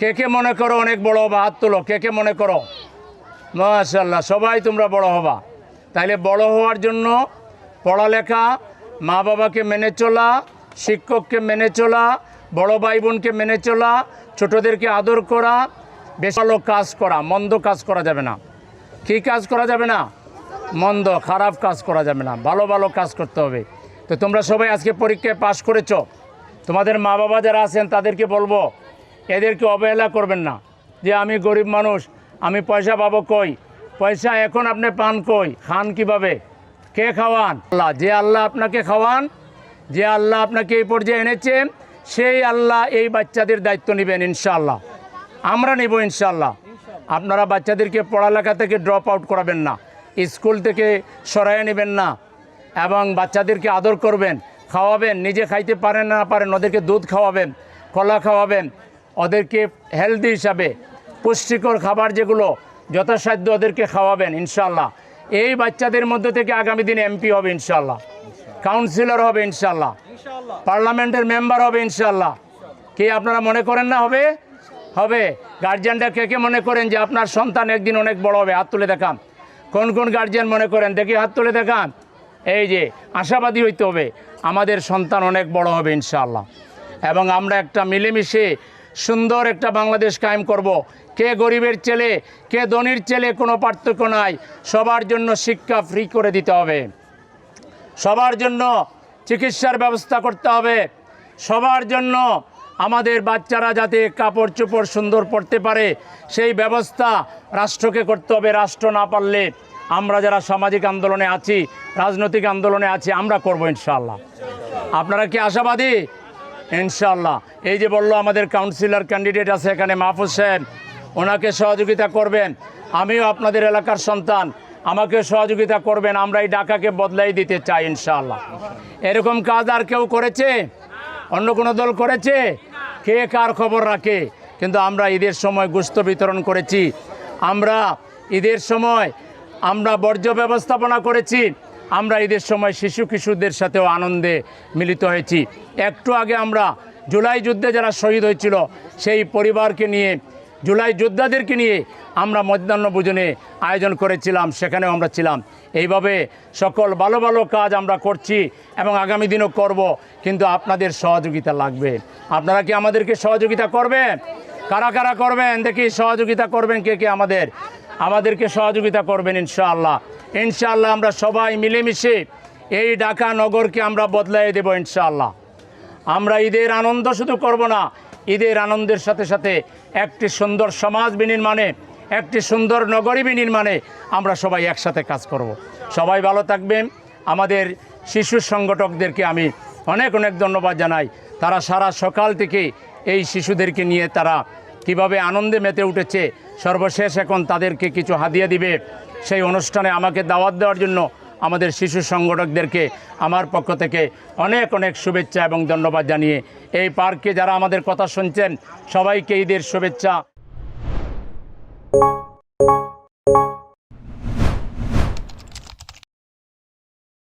কে কে মনে করো অনেক বড় হবা? হাত তোলো। কে কে মনে করো? মাশাআল্লাহ, সবাই তোমরা বড় হবা। তাইলে বড় হওয়ার জন্য পড়ালেখা, মা বাবাকে মেনে চলা, শিক্ষককে মেনে চলা, বড় ভাই বোনকে মেনে চলা, ছোটদেরকে আদর করা, বেশ ভালো কাজ করা, মন্দ কাজ করা যাবে না। কী কাজ করা যাবে না? মন্দ খারাপ কাজ করা যাবে না, ভালো ভালো কাজ করতে হবে। তো তোমরা সবাই আজকে পরীক্ষায় পাশ করেছো। তোমাদের মা বাবা যারা আছেন তাদেরকে বলবো, এদেরকে অবহেলা করবেন না যে আমি গরিব মানুষ, আমি পয়সা পাবো কই? পয়সা এখন আপনি পান কই? খান কিভাবে? কে খাওয়ান? আল্লাহ। যে আল্লাহ আপনাকে খাওয়ান, যে আল্লাহ আপনাকে এই পর্যায়ে এনেছেন, সেই আল্লাহ এই বাচ্চাদের দায়িত্ব নেবেন ইনশাআল্লাহ। আমরা নেব ইনশাআল্লাহ। আপনারা বাচ্চাদেরকে পড়ালেখা থেকে ড্রপ আউট করাবেন না, স্কুল থেকে সরাইয়ে নেবেন না, এবং বাচ্চাদেরকে আদর করবেন, খাওয়াবেন। নিজে খাইতে পারেন না পারেন, ওদেরকে দুধ খাওয়াবেন, কলা খাওয়াবেন, ওদেরকে হেলদি হিসাবে পুষ্টিকর খাবার যেগুলো যথাসাধ্য ওদেরকে খাওয়াবেন ইনশাআল্লাহ। এই বাচ্চাদের মধ্যে থেকে আগামী দিনে এমপি হবে ইনশাআল্লাহ, কাউন্সিলর হবে ইনশাআল্লাহ, পার্লামেন্টের মেম্বার হবে ইনশাআল্লাহ। কি আপনারা মনে করেন না হবে? হবে। গার্জিয়ানরা কে কে মনে করেন যে আপনার সন্তান একদিন অনেক বড় হবে? হাত তুলে দেখান। কোন কোন গার্জিয়ান মনে করেন? দেখি হাত তুলে দেখান। এই যে আশাবাদী হইতে হবে, আমাদের সন্তান অনেক বড় হবে ইনশাআল্লাহ। এবং আমরা একটা মিলেমিশে সুন্দর একটা বাংলাদেশ কায়েম করব। কে গরিবের ছেলে, কে ধনীর ছেলে, কোনো পার্থক্য নাই। সবার জন্য শিক্ষা ফ্রি করে দিতে হবে, সবার জন্য চিকিৎসার ব্যবস্থা করতে হবে, সবার জন্য আমাদের বাচ্চারা যাতে কাপড় চোপড় সুন্দর পরতে পারে সেই ব্যবস্থা রাষ্ট্রকে করতে হবে। রাষ্ট্র না পারলে আমরা যারা সামাজিক আন্দোলনে আছি, রাজনৈতিক আন্দোলনে আছি, আমরা করব ইনশাআল্লাহ। আপনারা কি আশাবাদী? ইনশাআল্লাহ। এই যে বললো আমাদের কাউন্সিলর ক্যান্ডিডেট আছে এখানে, মাহফুজ সাহেব, ওনাকে সহযোগিতা করবেন। আমিও আপনাদের এলাকার সন্তান, আমাকে সহযোগিতা করবেন। আমরা এই ঢাকাকে বদলাই দিতে চাই ইনশাআল্লাহ। এরকম কাজ আর কেউ করেছে? অন্য কোনো দল করেছে? কে কার খবর রাখে? কিন্তু আমরা ঈদের সময় গোশত বিতরণ করেছি, আমরা ঈদের সময় আমরা বর্জ্য ব্যবস্থাপনা করেছি, আমরা ঈদের সময় শিশু কিশোরদের সাথেও আনন্দে মিলিত হয়েছি। একটু আগে আমরা জুলাই যুদ্ধে যারা শহীদ হয়েছিল সেই পরিবারকে নিয়ে, জুলাই যোদ্ধাদেরকে নিয়ে আমরা মধ্যাহ্নভোজনে আয়োজন করেছিলাম, সেখানেও আমরা ছিলাম। এইভাবে সকল ভালো ভালো কাজ আমরা করছি এবং আগামী দিনও করব, কিন্তু আপনাদের সহযোগিতা লাগবে। আপনারা কি আমাদেরকে সহযোগিতা করবেন? কারা কারা করবেন দেখি? সহযোগিতা করবেন কে কে? আমাদেরকে সহযোগিতা করবেন ইনশাআল্লাহ। ইনশাআল্লাহ আমরা সবাই মিলেমিশে এই ঢাকা নগরকে আমরা বদলাই দেব ইনশাআল্লাহ। আমরা ঈদের আনন্দ শুধু করব না, ঈদের আনন্দের সাথে সাথে একটি সুন্দর সমাজ বিনির্মাণে, একটি সুন্দর নগরী বিনির্মাণে আমরা সবাই একসাথে কাজ করব। সবাই ভালো থাকবেন। আমাদের শিশু সংগঠকদেরকে আমি অনেক অনেক ধন্যবাদ জানাই। তারা সারা সকাল থেকে এই শিশুদেরকে নিয়ে তারা কিভাবে আনন্দে মেতে উঠেছে। সর্বশেষ এখন তাদেরকে কিছু হাদিয়া দিবে, সেই অনুষ্ঠানে আমাকে দাওয়াত দেওয়ার জন্য আমাদের শিশু সংগঠকদেরকে আমার পক্ষ থেকে অনেক অনেক শুভেচ্ছা এবং ধন্যবাদ জানিয়ে এই পার্কে যারা আমাদের কথা শুনছেন সবাইকে ঈদের শুভেচ্ছা।